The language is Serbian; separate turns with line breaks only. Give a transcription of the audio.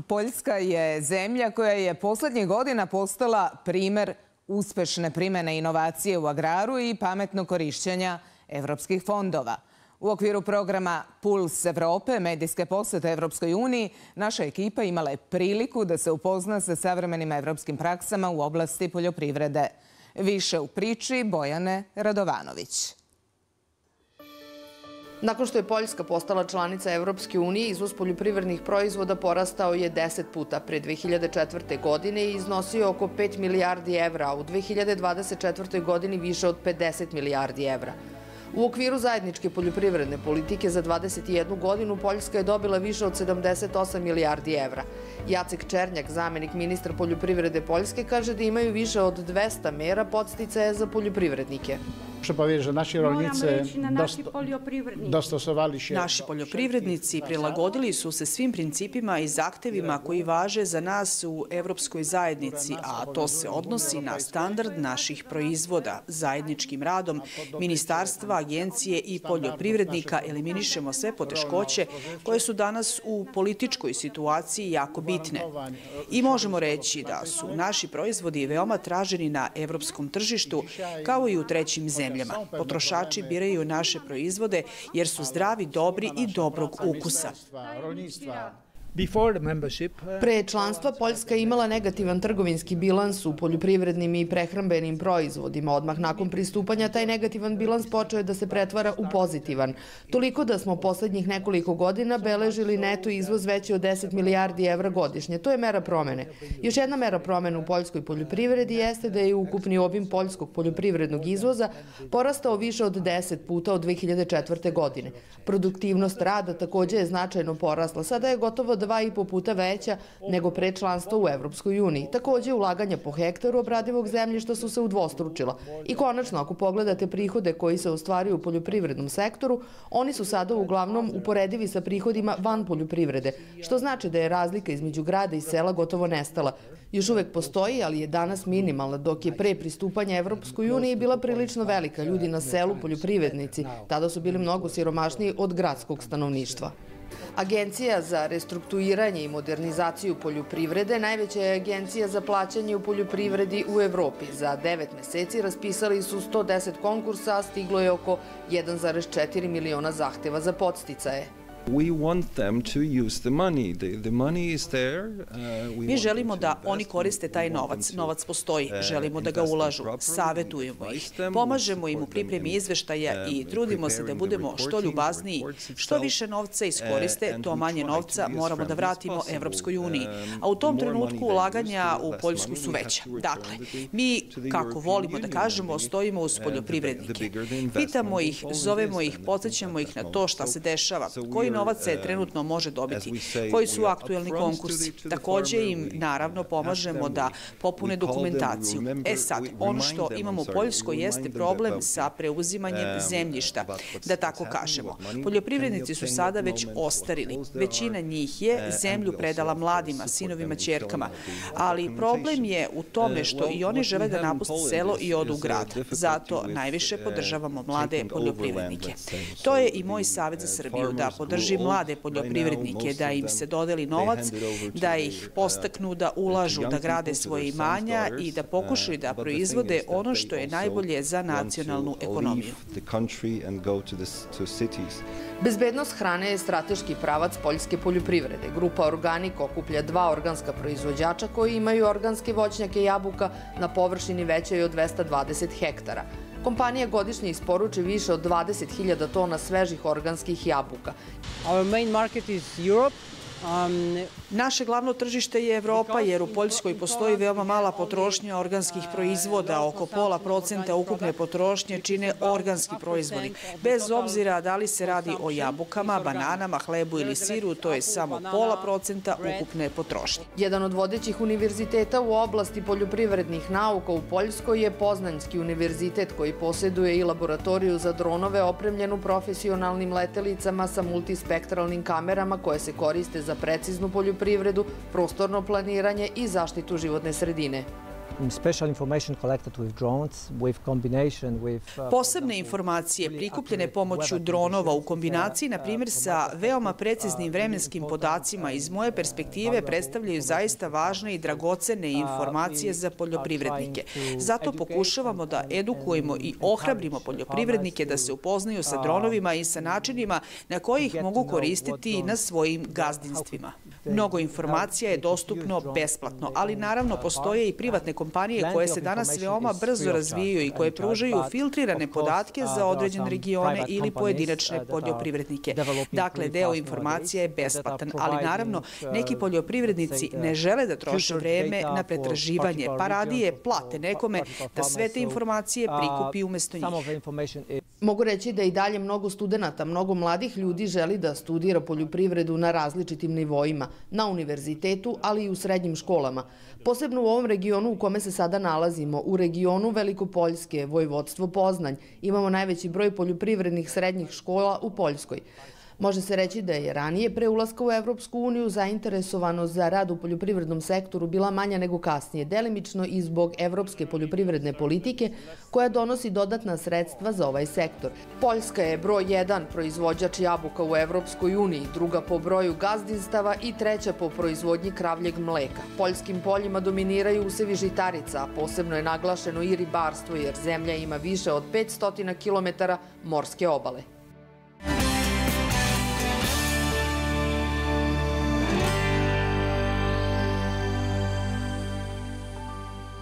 Poljska je zemlja koja je poslednjih godina postala primer uspešne primene inovacije u agraru i pametnog korišćenja evropskih fondova. U okviru programa Puls Evrope, medijske posete Evropskoj uniji, naša ekipa imala je priliku da se upozna sa savremenim evropskim praksama u oblasti poljoprivrede. Više u priči Bojane Radovanović.
Nakon što je Poljska postala članica Evropske unije, izvoz poljoprivrednih proizvoda porastao je 10 puta pre 2004. godine i iznosio oko 5 milijardi evra, a u 2024. godini više od 50 milijardi evra. U okviru zajedničke poljoprivredne politike za 21 godinu Poljska je dobila više od 78 milijardi evra. Jacek Černjak, zamenik ministra poljoprivrede Poljske, kaže da imaju više od 200 mera podsticaja za poljoprivrednike.
Naši poljoprivrednici prilagodili su se svim principima i zahtevima koji važe za nas u Evropskoj zajednici, a to se odnosi na standard naših proizvoda. Zajedničkim radom ministarstva, agencije i poljoprivrednika eliminišemo sve poteškoće koje su danas u političkoj situaciji jako bitne. I možemo reći da su naši proizvodi veoma traženi na evropskom tržištu, kao i u trećim zemljama. Potrošači biraju naše proizvode jer su zdravi, dobri i dobrog ukusa.
Pre članstva Poljska je imala negativan trgovinski bilans u poljoprivrednim i prehrambenim proizvodima. Odmah nakon pristupanja taj negativan bilans počeo je da se pretvara u pozitivan. Toliko da smo poslednjih nekoliko godina beležili neto izvoz veći od 10 milijardi evra godišnje. To je mera promene. Još jedna mera promene u poljskoj poljoprivredi jeste da je ukupni obim poljskog poljoprivrednog izvoza porastao više od 10 puta od 2004. godine. Produktivnost rada takođe je značajno porasla. Sada je gotovo 2,5 puta veća nego pre članstva u Evropskoj uniji. Takođe, ulaganja po hektaru obradivog zemljišta su se udvostručila. I konačno, ako pogledate prihode koji se ostvaruju u poljoprivrednom sektoru, oni su sada uglavnom uporedivi sa prihodima van poljoprivrede, što znači da je razlika između grada i sela gotovo nestala. Još uvek postoji, ali je danas minimalna, dok je pre pristupanja Evropskoj uniji bila prilično velika. Ljudi na selu, poljoprivrednici, tada su bili mnogo siromašniji od gradskog stanovništva. Agencija za restrukturiranje i modernizaciju poljoprivrede najveća je agencija za plaćanje u poljoprivredi u Evropi. Za 9 meseci raspisali su 110 konkursa, a stiglo je oko 1,4 miliona zahteva za podsticaje.
Mi želimo da oni koriste taj novac. Novac postoji. Želimo da ga ulažu. Savetujemo ih. Pomažemo im u pripremi izveštaja i trudimo se da budemo što ljubazniji. Što više novca iskoriste, to manje novca moramo da vratimo Evropskoj uniji. A u tom trenutku ulaganja u Poljsku su veća. Dakle, mi, kako volimo da kažemo, stojimo uz poljoprivrednike. Pitamo ih, zovemo ih, podsjećamo ih na to šta se dešava, koji novac se trenutno može dobiti, koji su aktuelni konkursi. Takođe im, naravno, pomažemo da popune dokumentaciju. Sad, ono što imamo u Poljskoj jeste problem sa preuzimanjem zemljišta, da tako kažemo. Poljoprivrednici su sada već ostarili. Većina njih je zemlju predala mladima, sinovima, ćerkama. Ali problem je u tome što i oni žele da napuste selo i odu u grad. Zato najviše podržavamo mlade poljoprivrednike. To je i moj savjet za Srbiju, da podrži mlade poljoprivrednike, da im se dodeli novac, da ih podstaknu da ulažu, da grade svoje imanja i da pokušaju da proizvode ono što je najbolje za nacionalnu ekonomiju.
Bezbednost hrane je strateški pravac poljske poljoprivrede. Grupa Organik okuplja 2 organska proizvođača koji imaju organske voćnjake jabuka na površini većoj od 220 hektara. Kompanija godišnje isporuči više od 20.000 tona svežih organskih jabuka.
Naše glavno tržište je Evropa, jer u Poljskoj postoji veoma mala potrošnja organskih proizvoda. Oko 0,5% ukupne potrošnje čine organski proizvodi. Bez obzira da li se radi o jabukama, bananama, hlebu ili siru, to je samo 0,5% ukupne potrošnje.
Jedan od vodećih univerziteta u oblasti poljoprivrednih nauka u Poljskoj je Poznanjski univerzitet, koji posjeduje i laboratoriju za dronove opremljenu profesionalnim letelicama sa multispektralnim kamerama koje se koriste za preciznu poljoprivredu, prostorno planiranje i zaštitu životne sredine.
Posebne informacije prikupljene pomoću dronova u kombinaciji, na primjer, sa veoma preciznim vremenskim podacima iz moje perspektive predstavljaju zaista važne i dragocene informacije za poljoprivrednike. Zato pokušavamo da edukujemo i ohrabrimo poljoprivrednike da se upoznaju sa dronovima i sa načinima na koji ih mogu koristiti na svojim gazdinstvima. Mnogo informacija je dostupno besplatno, ali naravno postoje i privatne kompanije koje se danas veoma brzo razvijaju i koje pružaju filtrirane podatke za određene regione ili pojedinačne poljoprivrednike. Dakle, deo informacija je besplatan, ali naravno neki poljoprivrednici ne žele da troše vreme na pretraživanje, pa radije plate nekome da sve te informacije prikupi umesto njih.
Mogu reći da i dalje mnogo studenata, mnogo mladih ljudi želi da studira poljoprivredu na različitim nivoima, na univerzitetu, ali i u srednjim školama. Posebno u ovom regionu u kome se sada nalazimo, u regionu Velikopoljske, Vojvodstvo Poznanj, imamo najveći broj poljoprivrednih srednjih škola u Poljskoj. Može se reći da je ranije pre ulaska u Evropsku uniju zainteresovanost za rad u poljoprivrednom sektoru bila manja nego kasnije, delimično i zbog evropske poljoprivredne politike koja donosi dodatna sredstva za ovaj sektor. Poljska je broj 1 proizvođač jabuka u Evropskoj uniji, druga po broju gazdinstava i treća po proizvodnji kravljeg mleka. Poljskim poljima dominiraju usevi žitarica, a posebno je naglašeno i ribarstvo jer zemlja ima više od 500 km morske obale.